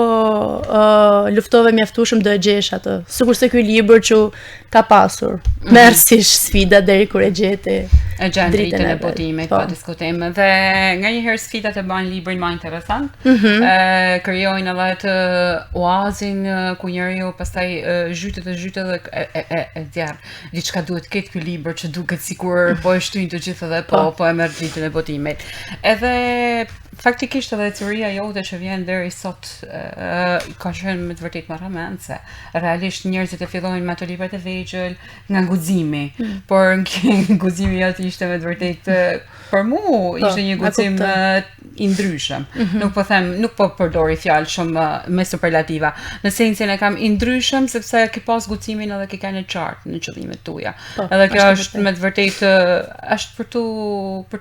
luftove mjaftueshëm do e gjesh atë. Sigurisht se ky libër që ka pasur mersish sfida deri kur e gjeti. E gjen dritën e botimit, pa diskutim. Dhe nganjëherë sfidat e bajnë librin më interesant. Krijojnë edhe atë oazin ku njeriu pastaj zhytet dhe e djar. Diçka duhet të ketë ky libër që duket sikur po e shtyn të gjithë dhe po e merr dritën e botimit. Edhe faktikisht edhe teoria jote që vjen deri sot ka qenë me të vërtetë marrëmend se realisht njerëzit e fillojnë me ato librat e vegjël nga guximi, por guximi jote ishte me të vërtetë për mua ishte një guxim i ndryshëm. Nuk po përdori fjalë shumë me superlativa. Në sensin e kam i ndryshëm sepse ke pas guximin edhe ke kanë qartë në qëllimet tuaja. Edhe kjo është me të vërtetë është për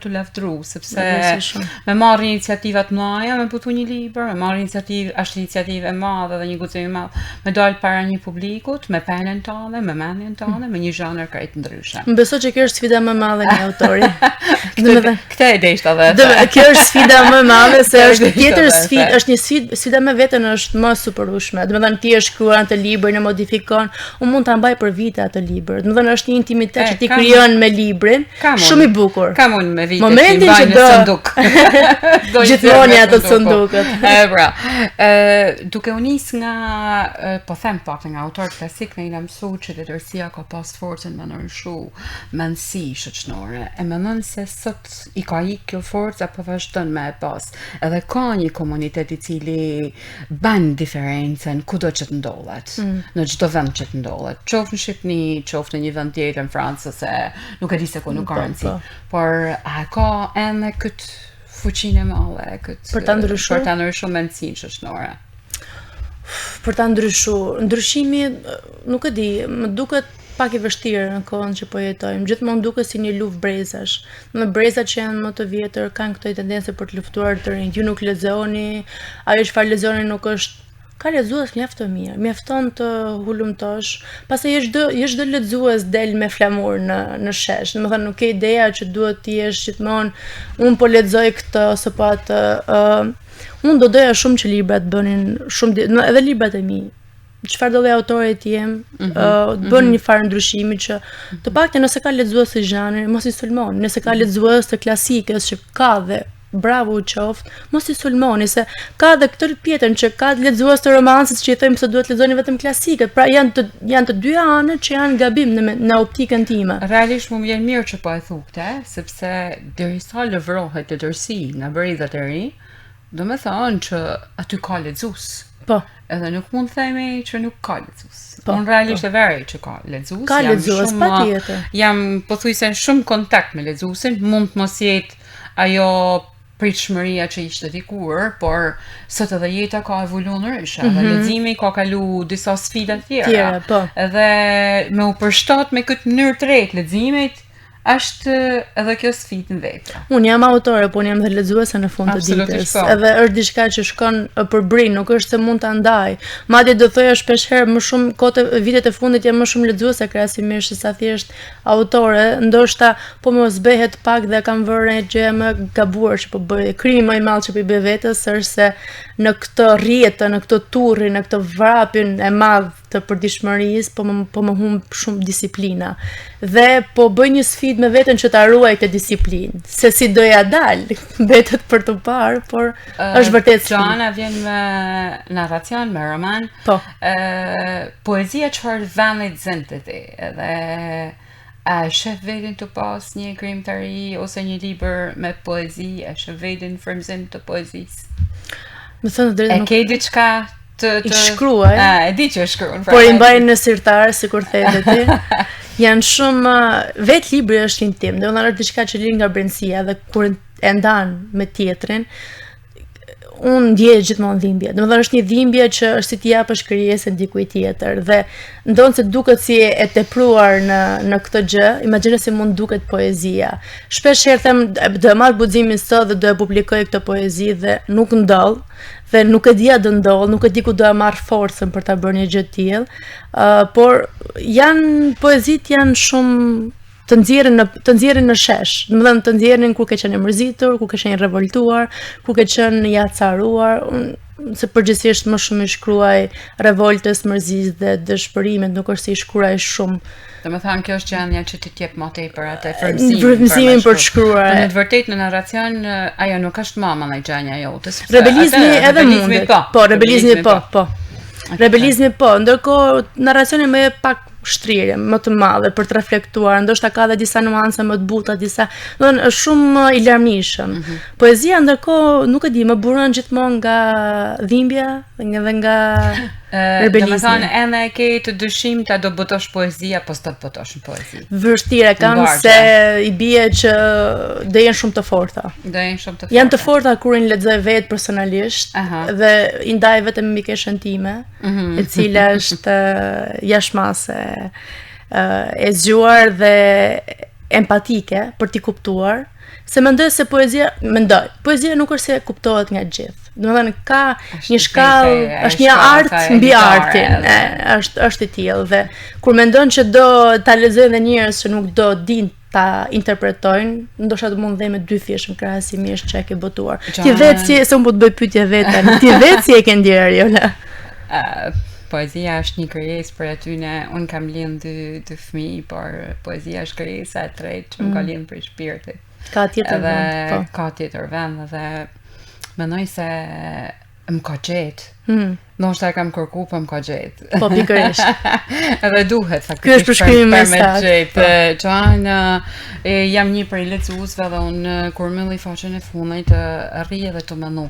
tu lavdëruar sepse me marrë iniciativat mëdha, me putu një libër, me marrë iniciativë e madhe dhe një guxim i madh, me dal para një publikut, me penën tënde, me mendjen tënde, me një zhanër krejt ndryshëm. Më besoj që kjo është sfida më e madhe nga autori. Këtë e deshta dhe. Kjo është sfida më e madhe se është tjetër sfidë, është një sfida me veten është më superushme. Domethënë ti e shkruan atë librin, e modifikon, unë mund ta mbaj për vite atë libër. Domethënë është një intimitet që ti krijon me librin, shumë i bukur. Kam unë me vite momentin që në sanduk. Gjithmonë ato sandukët. Bra. Duke u nis nga po them pak nga autor klasik, ne jam mësuar që letërsia ka pas forcën me ndryshu mendësi shoqërore. E mendon se sot i ka ikë kjo forcë apo vazhdon me e pas? Edhe ka një komunitet i cili bën diferencën kudo që të ndodhet, në çdo vend që të ndodhet. Qoftë në Shqipëri, qoftë në një vend tjetër në Francë se nuk e di se ku nuk ka rëndësi. Por a ka edhe këtë fuqinë e madhe për ta ndryshuar mendësinë shoqërore? Për ta ndryshuar, ndryshimi nuk e di, më duket pak i vështirë në kohën që po jetojmë. Gjithmonë duket si një luftë brezash. Në brezat që janë më të vjetër kanë këto tendencë për të luftuar të rinj. Ju nuk lexoni, ajo çfarë lexoni nuk është ka lexues mjaft të mirë, mjafton të hulumtosh, pastaj je çdo lexues del me flamur në shesh. Domethënë nuk ke ideja që duhet të jesh gjithmonë unë po lexoj këtë ose po atë. Unë do doja shumë që librat bënin shumë edhe librat e mi. Çfarë do lloj autore të jem, bën një farë ndryshimi që të paktën nëse ka lexues të zhanrit, mos i sulmon. Nëse ka lexues të klasikës që ka dhe bravo u qoftë, mos i sulmoni se ka edhe këtë tjetrën që ka lexues të romancës që i thojmë se duhet lexoni vetëm klasikët. Pra janë të dy anët që janë gabim në optikën time. Realisht më vjen mirë që po e thukte, sepse derisa lëvrohet letërsi nga bërëdhat e ri, do me thonë që aty ka lexues. Po. Edhe nuk mund të themi që nuk ka lexues. Unë realisht e verë që ka lexues. Ka lexues, patjetër. Jam pothuajse shumë kontakt me lexuesin, mund të mos jetë ajo pritshmëria që ishte dikur, por sot edhe jeta ka evoluar ndryshe, dhe leximi ka kalu disa sfida tjera. Po. Edhe me u përshtat me këtë mënyrë të re të leximit, është edhe kjo sfidë në vetë. Unë jam autore, po unë jam dhe lexuese në fund të ditës. Edhe është diçka që shkon për brin, nuk është se mund ta ndaj. Madje do thoya shpesh herë më shumë vitet e fundit jam më shumë lexuese krahasimisht se sa thjesht autore, ndoshta po mos bëhet pak dhe kam vënë gjë më gabuar që po bëj. Krimi më i madh që po i bëj vetes është se në këtë rrjetë, në këtë turri, në këtë vrapin e madh të përditshmërisë, po më humb shumë disiplina. Dhe po bëj një sfidë me veten që ta ruaj këtë disiplinë. Se si doja dal, mbetet për të parë, por është vërtet sfidë. Joana vjen me narracion, me roman. Po. Poezia çfarë vend zënte ti? Edhe a shef veten të pas një krijimtari ose një libër me poezi, a shef veten frymëzim të poezisë? Më thënë drejtë nuk... E ke diçka të shkruaj. E di që shkruan. Por i mbajnë në sirtar, sikur the ti. Janë shumë vetë libri është intim, domethënë është diçka që lind nga brendësia dhe kur e ndan me tjetrin, unë ndjej gjithmonë dhimbje. Domethënë është një dhimbje që është si të japësh krijesën dikujt tjetër dhe ndonë se duket si e tepruar në këtë gjë, imagjino se mund duket poezia. Shpesh herë them do e marr guximin sot dhe do e publikoj këtë poezi dhe nuk ndodh. Dhe nuk e dia do ndodh, nuk e di ku do e marr forcën për ta bërë një gjë të tillë. Por poezit janë shumë të nxjerrin në shesh. Domethënë të nxjerrin kur ke qenë e mërzitur, kur ke qenë revoltuar, kur ke qenë i acaruar. Se përgjithsisht më shumë i shkruaj revoltës, mërzisë dhe dëshpërimet, nuk është se i shkruaj shumë. Domethënë kjo është gjendja që ti jep më tepër atë frymëzimin për të shkruar. Në të vërtetë në narracion ajo nuk është mama ndaj gjanja jote. Rebelizmi edhe mundet. Po, rebelizmi po. Rebelizmi po, ndërkohë narracioni më jep pak shtrirje më të madhe për të reflektuar, ndoshta ka edhe disa nuanca më të buta, domethënë është shumë i larmishëm. Poezia ndërkohë nuk e di, më buron gjithmonë nga dhimbja dhe nga rebelizmi. Domethënë edhe ke të dyshim ta do botosh poezi apo s'do të botosh poezi. Vështirë kam se i bie që do jenë shumë të forta. Janë të forta kur i lexoj vetë personalisht dhe i ndaj vetëm mikeshën time, e cila është jashtëmase e zgjuar dhe empatike për t'i kuptuar, se mendoj se poezia nuk është se kuptohet nga gjithë. Domethënë ka një shkallë, është një art mbi artin, është i tillë dhe kur mendon që do ta lexojnë edhe njerëz që nuk do dinë ta interpretojnë, ndoshta do mund dhe me dy fishëm krahasimisht që e ke botuar. Ti vetë si se unë po të bëj pyetje vetëm, ti vetë si e ke ndjer Ariola? Poezia është një krijesë për atyne, unë kam lënë dy fëmijë, por poezia është krijesa e tretë që më ka lënë për shpirtin. Ka tjetër vend, po. Ka tjetër vend dhe mendoj se më ka gjetë. Ndoshta e kam kërku, po më ka gjetë. Po, pikërisht. Edhe duhet faktikisht. Ky është përshkrimi më saktë. Jam një prej lexuesve dhe unë kur mbylli faqen e fundit rri edhe të mendoj.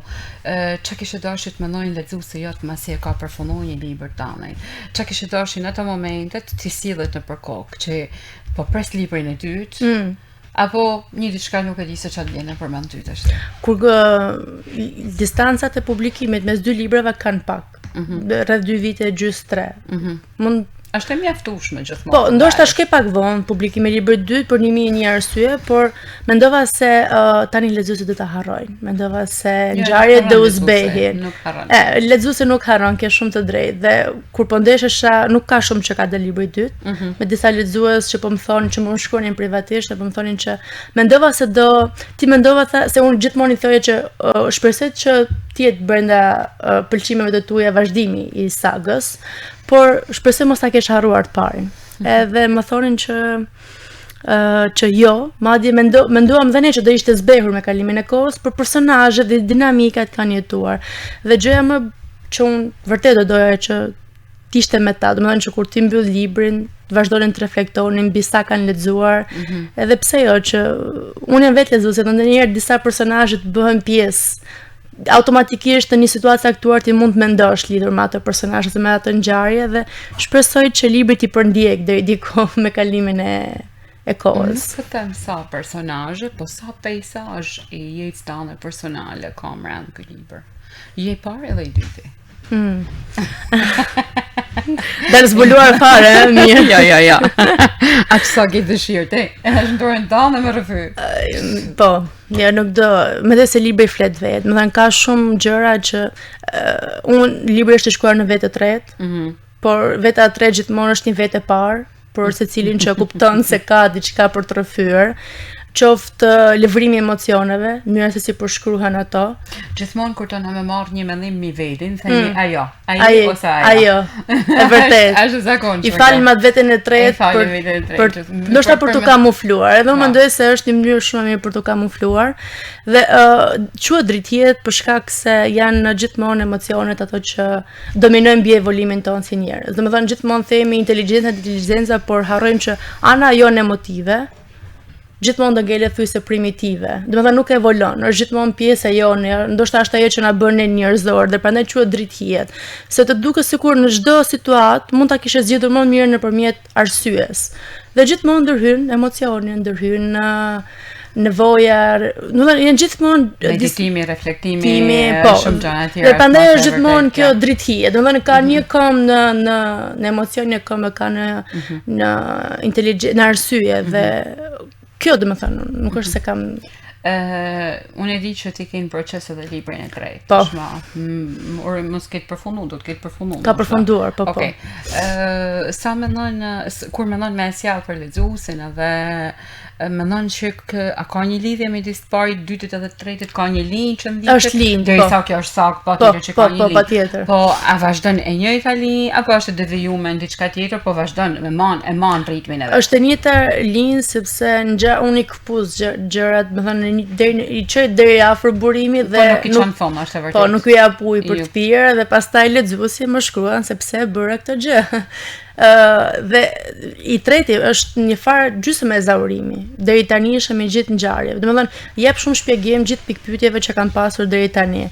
Çka kishe dashur të mendojnë lexuesi jot masi e ka përfunduar një libër tani. Çka kishe dashur në ato momente të sillet nëpër kokë që po pres librin e dytë. Apo një diçka nuk e di se çfarë vjen nëpër mend ty tash. Kur distancat e publikimit mes dy librave kanë pak, rreth 2 vite gjys 3. Mund Është e mjaftueshme gjithmonë. Po, ndoshta shkoj pak vonë publikimi i librit dytë për një arsye, por mendova se tani lexuesit do ta harrojnë. Mendova se ngjarjet do u zbehin. Nuk harron. Lexuesi nuk harron, ke shumë të drejtë. Dhe kur po ndeshesha, nuk ka shumë që ka dalë libri i dytë. Me disa lexues që po më thonin që më shkruanin privatisht, po më thonin që mendova se mendova se unë gjithmonë i thoja që shpresoj që të jetë brenda pëlqimeve të tuaja vazhdimi i sagës, por shpresoj mos ta kesh harruar të parin. Edhe më thonin që jo, madje menduam dhe ne që do ishte zbehur me kalimin e kohës, për personazhet dhe dinamikat kanë jetuar. Dhe gjëja më që unë vërtet do doja që t'ishte me ta, domethënë që kur ti mbyll librin, të vazhdonin të reflektonin mbi sa kanë lexuar, edhe pse jo që unë jam vetë lexuese, ndonjëherë disa personazhe të bëhen pjesë automatikisht në një situatë caktuar ti mund të mendosh lidhur me atë personazh ose me atë ngjarje dhe shpresoj që libri ti përndjek deri diku me kalimin e kohës. Nuk them sa personazhe, po sa peizazh i jetës tande personale ka rënë ky libër. Je parë edhe i dyti. Dalë zbuluar fare, mirë. Ja. Atë sa ke dëshirë ti. Është në dorën tënde me rrëfy. Po, ja nuk do. Mendoj se libri flet vetë. Më thënë ka shumë gjëra që libri është i shkruar në vetë të tretë, por veta e tretë gjithmonë është një vetë e parë, për secilin që kupton se ka diçka për të rrëfyer. Qoftë lëvrimi emocioneve, mënyra se si përshkruhen ato. Gjithmonë kur të na më marr një mendim mi vetin, themi ajo ose ajo. Ajo. E vërtet. Është zakonshëm. I falim atë veten e tretë për ndoshta për të kamufluar. Edhe unë mendoj se është një mënyrë shumë e mirë për të kamufluar. Dhe quhet dritjet për shkak se janë gjithmonë emocionet ato që dominojnë mbi evolimin tonë si njerëz. Domethënë gjithmonë themi inteligjenca, por harrojmë që ana jonë emotive gjithmonë do ngelet thjesht primitive. Domethënë nuk evolon, është gjithmonë pjesë e jone, ndoshta është ajo që na bën ne njerëzor, dhe prandaj quhet drithijet. Se të duket sikur në çdo situatë mund ta kishe zgjedhur më mirë nëpërmjet arsyes. Dhe gjithmonë ndërhyn emocioni, ndërhyn nevoja, domethënë janë gjithmonë meditimi, reflektimi, shumë gjëra të tjera. Dhe prandaj është gjithmonë kjo drithije. Domethënë ka një këmbë në emocion, një këmbë ka në inteligjencë, në arsye dhe kjo do më thënë, nuk është se kam... Unë e di që ti ke në proces edhe librin e tretë. Po. Mos ketë përfunduar, do të ketë përfunduar. Ka përfunduar, po. Okej. Sa kur mendon me sjell për lexuesin edhe mendon që a ka një lidhje midis parit, dytit edhe tretit, ka një linjë që ndihet? Është linjë, po. Derisa kjo është sakt, patjetër që ka një linjë. Po, patjetër. Po, a vazhdon e njëjta linjë apo është devijuar në diçka tjetër, po vazhdon e man ritmin edhe? Është e njëjta linjë sepse unë i këpuz gjërat, më thënë i çoj deri afër burimit dhe nuk i çon fom, është e vërtetë. Po, nuk i jap ujë për të pirë dhe pastaj lexuesi më shkruan se pse e bëra këtë gjë. Dhe i treti është një farë gjysmë e ezaurimi. Deri tani isha me gjithë ngjarjet. Domethënë, jep shumë shpjegim gjithë pikpyetjeve që kam pasur deri tani.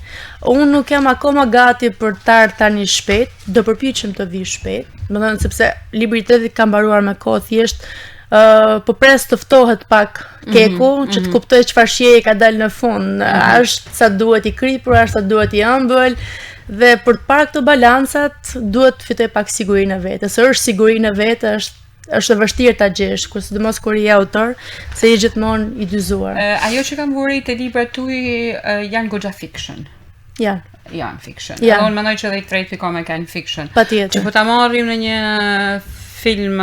Unë nuk jam akoma gati për të ardhur tani shpejt, do përpiqem të vi shpejt. Domethënë sepse libri i tretit ka mbaruar me kohë thjesht po pres të ftohet pak keku, që të kuptoj çfarë shije ka dalë në fund. Është sa duhet i kripur, është sa duhet i ëmbël. Dhe për të parë këto balancat, duhet të fitoj pak sigurinë e vetes. Është sigurinë e vetes, është e vështirë ta gjesh, sidomos kur je autor, se je gjithmonë i dyzuar. Ajo që kam vuri te librat tuaj janë goxha fiction. Janë fiction. Unë mendoj që edhe i treti ka me kanë fiction. Patjetër. Që po ta marrim në një film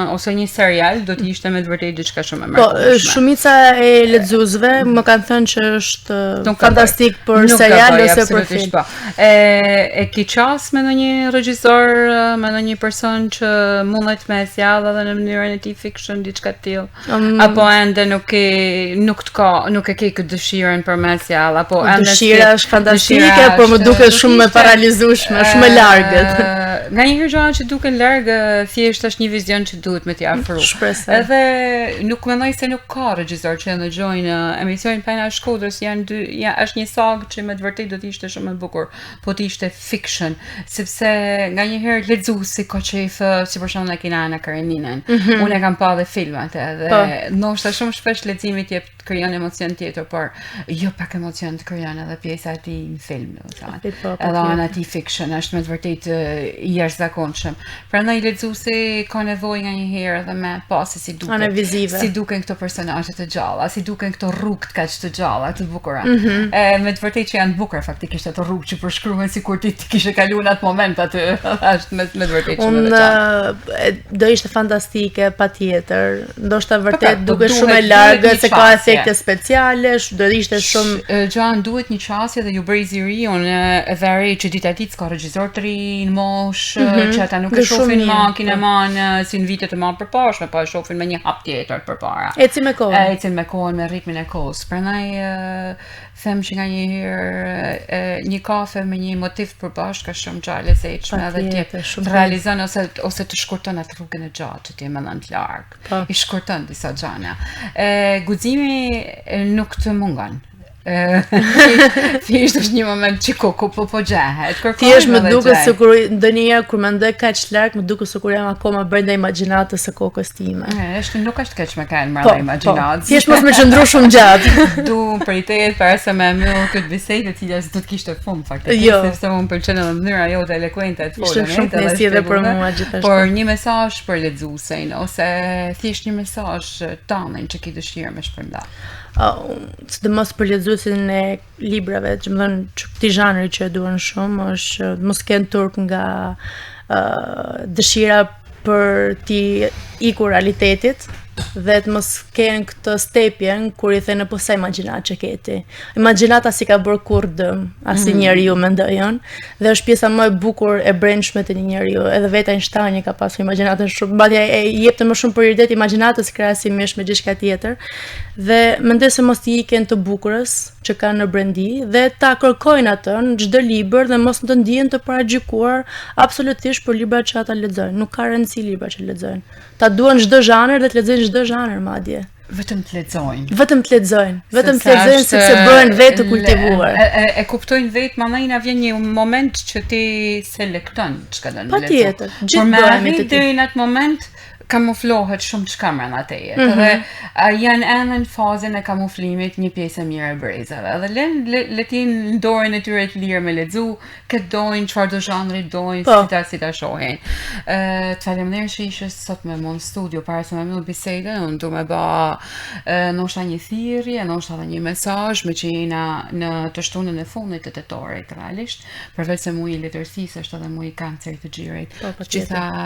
ose një serial, do të ishte me të vërtetë diçka shumë e mrekullueshme. Po, shumica e lexuesve më kanë thënë që është fantastik për serial ose për film. Po. E ke qas me ndonjë regjisor, me ndonjë person që mundet me sjell edhe në mënyrën e tij fiction diçka të tillë? Apo ende nuk e ke këtë dëshirën për me sjell, apo ende dëshira është fantastike, por më duket shumë e paralizueshme, shumë e largët. Nganjëherë gjëra që duken larg, thjesht është një vizion që duhet me t'i afru. Shpresoj. Edhe nuk mendoj se nuk ka regjisor që ndëgjojnë emisionin Pena e Shkodrës, është një sagë që me të vërtetë do të ishte shumë e bukur, po të ishte fiction, sepse nganjëherë lexuesi ka qejf, si për shembull kina Ana Kareninën. Unë e kam pa dhe filmat edhe ndoshta shumë shpesh leximi jep krijon emocion tjetër, por jo pak emocion të krijon edhe pjesa e tij në film, domethënë. Edhe ana e tij fiction është me të vërtetë jashtëzakonshëm. Prandaj lexuesi ka nevojë nganjëherë edhe me pasi si duket. Analizive. Si duken këto personazhe të gjalla, si duken këto rrugë kaq të gjalla, të bukura. Me të vërtetë që janë të bukura faktikisht ato rrugë që përshkruhen sikur ti kishe kaluar atë moment aty. Është me të vërtetë shumë e veçantë. Do ishte fantastike patjetër. Ndoshta vërtet duket shumë e largët se ka efekte speciale, do ishte shumë Gjan duhet një qasje dhe ju bëri ziri unë edhe re që dita ditë s'ka regjisor të ri në moshë, që ata nuk e shohin ma kineman si në vitet e ma përpashme, po e shohin me një hap tjetër përpara. Ecin me kohën. Ecin me kohën, me ritmin e kohës. Prandaj them që nganjëherë një kafe me një motiv përbashkë ka shumë gjallë e lezetshme edhe të realizon ose të shkurton atë rrugën e gjatë që ti e mendon të larg. I shkurton disa gjana. Guximi nuk të mungon. Thjesht është një moment që ku po gjehet. Thjesht më duket sikur ndonjëherë kur mendoj kaq larg, më duket sikur jam akoma brenda imagjinatës së kokës time. Nuk është keq me kanë brenda imagjinatës. Thjesht mos më qëndro shumë gjatë. Du pritet para se më mbyll këtë bisedë e cila do të kishte fund faktikisht, sepse unë pëlqen edhe mënyra jote elokuente të folën. Ishte shumë kënaqësi edhe për mua gjithashtu. Por një mesazh për lexuesin ose thjesht një mesazh tanë që ki dëshirë me shpërndarë. Sidomos për lexuesin e librave, që më thënë këtij zhanri që e duan shumë, është mos kenë turp nga dëshira për t'i ikur realitetit dhe të mos kenë këtë stepjen kur i thënë po sa imagjinat që keti. Imagjinata si ka bërë kur dëm asnjë njeriu mendoj unë, dhe është pjesa më e bukur e brendshme të një njeriu. Edhe vetë Einsteini ka pasur imagjinatën shumë, madje e jepte më shumë prioritet imagjinatës krahasimisht me gjithçka tjetër. Dhe mendoj se mos t'i iken të bukurës që kanë në brendi dhe ta kërkojnë atë në çdo libër dhe mos të ndihen të paragjykuar absolutisht për librat që ata lexojnë. Nuk ka rëndësi librat që lexojnë. Ta duan çdo zhanër dhe të lexojnë çdo zhanër madje. Vetëm të lexojnë. Vetëm të lexojnë sepse bëhen vetë të kultivuar. E kuptojnë vetë, mandej na vjen një moment që ti selekton çka do të lexosh. Patjetër, gjithë bëhemi të deri në atë moment kamuflohet shumë çka mbrana teje. Edhe janë ende në fazën e kamuflimit një pjesë e mirë e brezave. Edhe le ti në dorën e tyre të lirë me lexu, këtë dojnë, çfarë do zhanri dojnë, si ta shohin. Të faleminderit që ishe sot me mua në studio para se me mbyll bisedën. Unë du me ba ndoshta një thirrje, ndoshta edhe një mesazh me që jena në të shtunën e fundit të tetorit realisht, përveç se muaji i letërsisë është edhe muaji i kancerit të xhirit.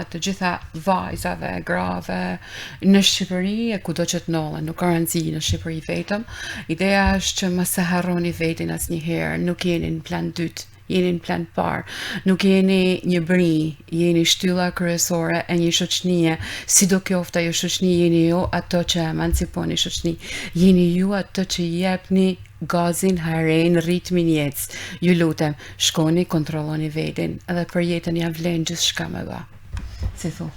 Të gjitha vajzave grave në Shqipëri e kudo që të ndodhen, nuk ka rëndësi në Shqipëri vetëm. Ideja është që mos e harroni veten asnjëherë, nuk jeni në plan dytë, jeni në plan parë, nuk jeni një bri, jeni shtylla kryesore e një shoqënie, sidoqoftë ajo shoqëni jeni ju ato që emanciponi shoqëni, jeni ju ato që jepni gazin, haren, ritmin jetës. Ju lutem, shkoni, kontrolloni veten, edhe për jetën ja vlen gjithçka me ba. Si thu?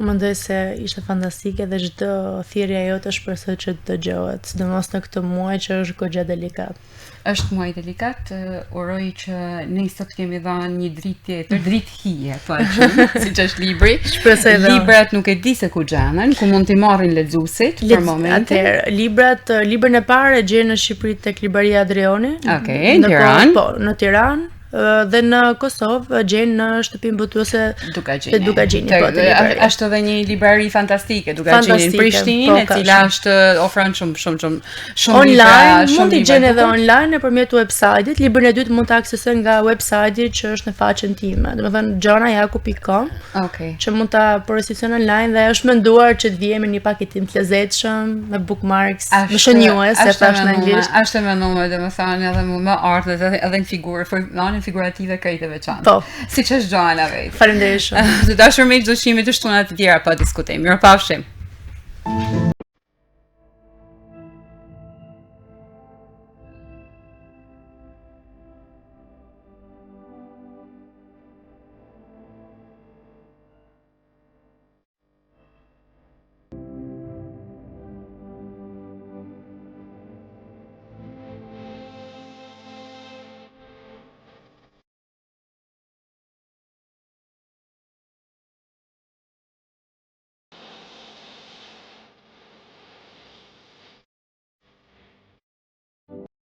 Unë mendoj se ishte fantastike dhe çdo thirrje jote shpresoj që të dëgjohet, sidomos në këtë muaj që është goxha delikat. Është muaj delikat, uroj që ne sot kemi dhënë një dritë tjetër, dritë hije, siç është libri. Shpresoj dhe librat nuk e di se ku gjanen, ku mund t'i marrin lexuesit për momentin. Atëherë, librën e parë e gjen në Shqipëri tek Libraria Adrioni. Okej, në Tiranë. Po, në Tiranë. Dhe në Kosovë gjen në shtëpinë botuese të Dukagjinit. Është edhe një librari fantastike, Dukagjini në Prishtinë, e cila është ofron shumë online, mund t'i gjen edhe online nëpërmjet website-it. Librin e dytë mund ta aksesoj nga website-i që është në faqen time. Domethënë gjanajaku.com. Që mund ta porositon online dhe është menduar që të vijemi një paketim të lezetshëm me bookmarks, me shënjues, se thash në anglisht. Është menduar domethënë edhe me art edhe në figurë, figurative krejtë veçantë. Po. Siç është Joana vetë. Faleminderit shumë. Të dashur miq, do shihemi të shtunat të tjera pa diskutim. Mirupafshim.